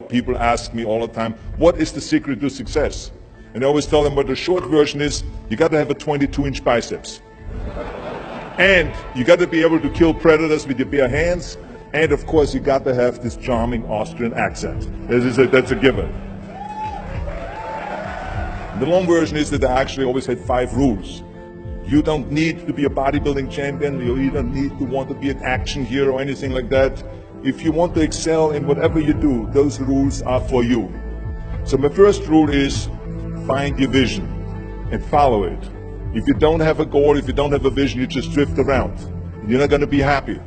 People ask me all the time, what is the secret to success? And I always tell them what the short version is, you got to have a 22-inch biceps. And you got to be able to kill predators with your bare hands. And of course, you got to have this charming Austrian accent. That's a given. The long version is that I actually always had 5 rules. You don't need to be a bodybuilding champion. You don't need to want to be an action hero or anything like that. If you want to excel in whatever you do, those rules are for you. So my first rule is find your vision and follow it. If you don't have a goal, if you don't have a vision, you just drift around. You're not going to be happy.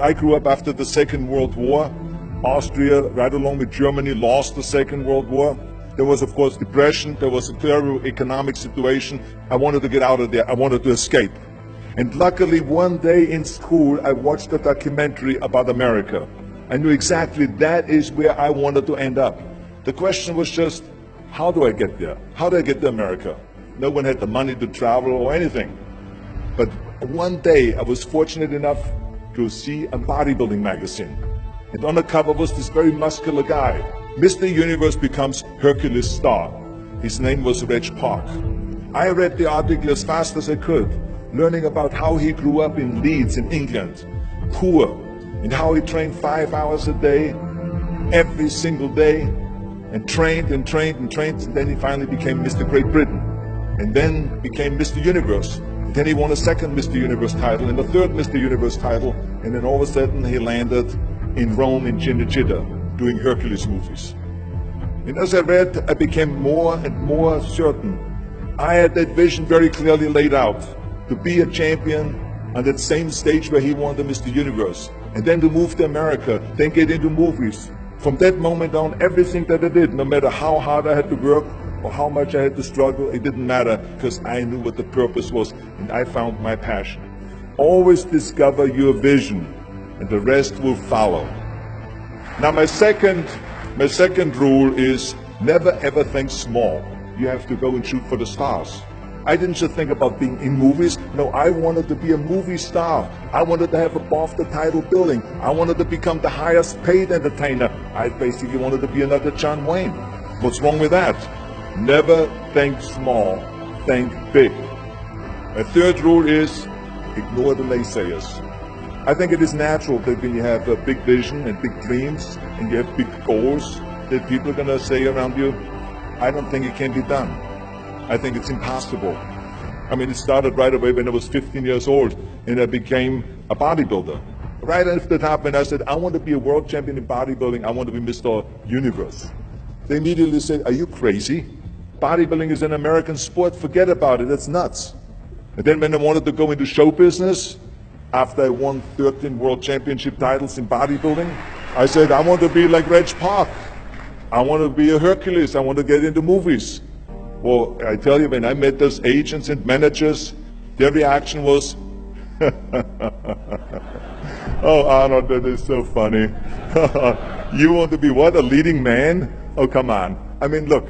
I grew up after the Second World War. Austria, right along with Germany, lost the Second World War. There was, of course, depression. There was a terrible economic situation. I wanted to get out of there. I wanted to escape. And luckily, one day in school, I watched a documentary about America. I knew exactly that is where I wanted to end up. The question was just, how do I get there? How do I get to America? No one had the money to travel or anything. But one day, I was fortunate enough to see a bodybuilding magazine. And on the cover was this very muscular guy. Mr. Universe becomes Hercules star. His name was Reg Park. I read the article as fast as I could, learning about how he grew up in Leeds in England, poor, and how he trained 5 hours a day, every single day, and trained and trained and trained, and then he finally became Mr. Great Britain, and then became Mr. Universe. And then he won a second Mr. Universe title and a third Mr. Universe title, and then all of a sudden he landed in Rome in Cinecittà, doing Hercules movies. And as I read, I became more and more certain. I had that vision very clearly laid out, to be a champion on that same stage where he won the Mr. Universe, and then to move to America, then get into movies. From that moment on, everything that I did, no matter how hard I had to work or how much I had to struggle, it didn't matter, because I knew what the purpose was, and I found my passion. Always discover your vision, and the rest will follow. Now my second rule is never ever think small. You have to go and shoot for the stars. I didn't just think about being in movies. No, I wanted to be a movie star. I wanted to have above the title billing. I wanted to become the highest paid entertainer. I basically wanted to be another John Wayne. What's wrong with that? Never think small, think big. My third rule is ignore the naysayers. I think it is natural that when you have a big vision and big dreams and you have big goals, that people are going to say around you, I don't think it can be done. I think it's impossible. I mean, it started right away when I was 15 years old and I became a bodybuilder. Right after that happened, I said, I want to be a world champion in bodybuilding. I want to be Mr. Universe. They immediately said, are you crazy? Bodybuilding is an American sport. Forget about it. That's nuts. And then when I wanted to go into show business, after I won 13 world championship titles in bodybuilding, I said, I want to be like Reg Park. I want to be a Hercules. I want to get into movies. Well, I tell you, when I met those agents and managers, their reaction was, oh, Arnold, that is so funny. You want to be what, a leading man? Oh, come on. I mean, look,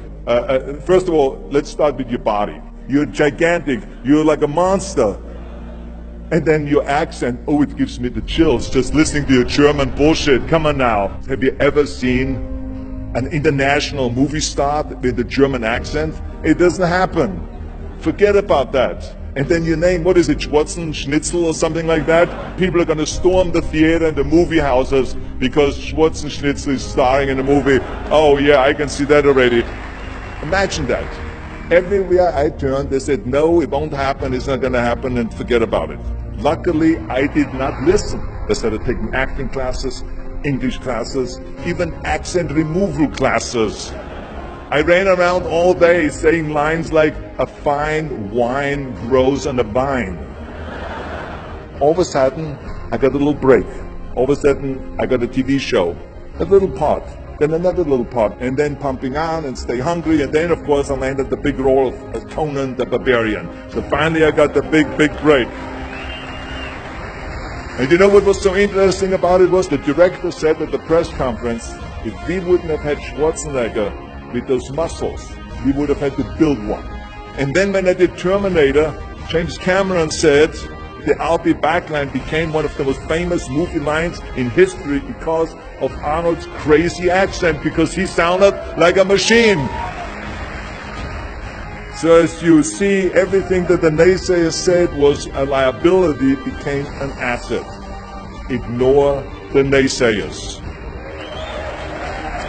first of all, let's start with your body. You're gigantic. You're like a monster. And then your accent, oh, it gives me the chills just listening to your German bullshit. Come on now. Have you ever seen an international movie star with a German accent? It doesn't happen. Forget about that. And then your name, what is it, Schwarzenschnitzel or something like that? People are going to storm the theater and the movie houses because Schwarzenschnitzel is starring in a movie. Oh yeah, I can see that already. Imagine that. Everywhere I turned, they said, no, it won't happen, it's not going to happen, and forget about it. Luckily, I did not listen. I started taking acting classes, English classes, even accent removal classes. I ran around all day saying lines like, a fine wine grows on a vine. All of a sudden, I got a little break. All of a sudden, I got a TV show, a little part, then another little part, and then Pumping On and Stay Hungry, and then, of course, I landed the big role of Conan the Barbarian. So finally, I got the big break. And you know what was so interesting about it was the director said at the press conference, if we wouldn't have had Schwarzenegger with those muscles, we would have had to build one. And then when I did Terminator, James Cameron said, the "I'll be back" line became one of the most famous movie lines in history because of Arnold's crazy accent, because he sounded like a machine. So as you see, everything that the naysayers said was a liability became an asset. Ignore the naysayers.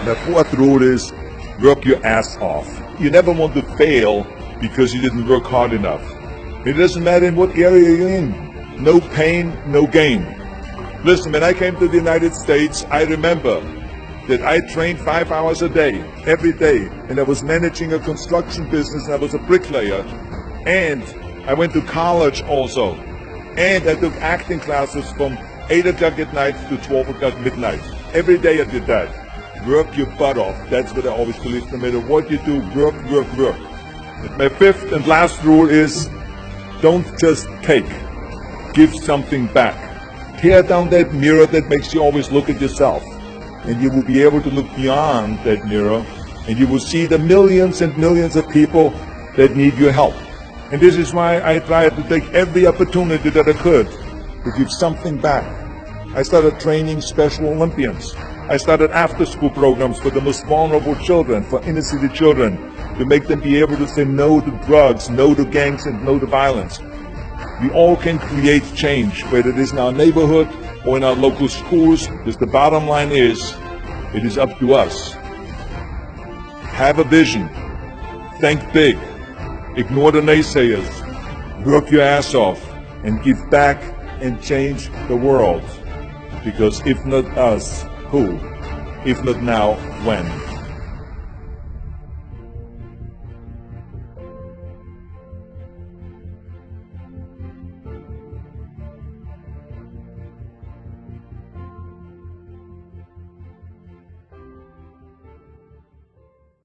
The fourth rule is work your ass off. You never want to fail because you didn't work hard enough. It doesn't matter in what area you're in. No pain, no gain. Listen, when I came to the United States, I remember that I trained 5 hours a day, every day, and I was managing a construction business, and I was a bricklayer, and I went to college also, and I took acting classes from 8 o'clock at night to 12 o'clock midnight. Every day I did that. Work your butt off. That's what I always believe. No matter what you do, work, work, work. My fifth and last rule is don't just take. Give something back. Tear down that mirror that makes you always look at yourself. And you will be able to look beyond that mirror, and you will see the millions and millions of people that need your help. And this is why I tried to take every opportunity that I could to give something back. I started training Special Olympians. I started after-school programs for the most vulnerable children, for inner-city children, to make them be able to say no to drugs, no to gangs, and no to violence. We all can create change, whether it is in our neighborhood or in our local schools, because the bottom line is, it is up to us. Have a vision. Think big. Ignore the naysayers. Work your ass off and give back and change the world. Because if not us, who? If not now, when?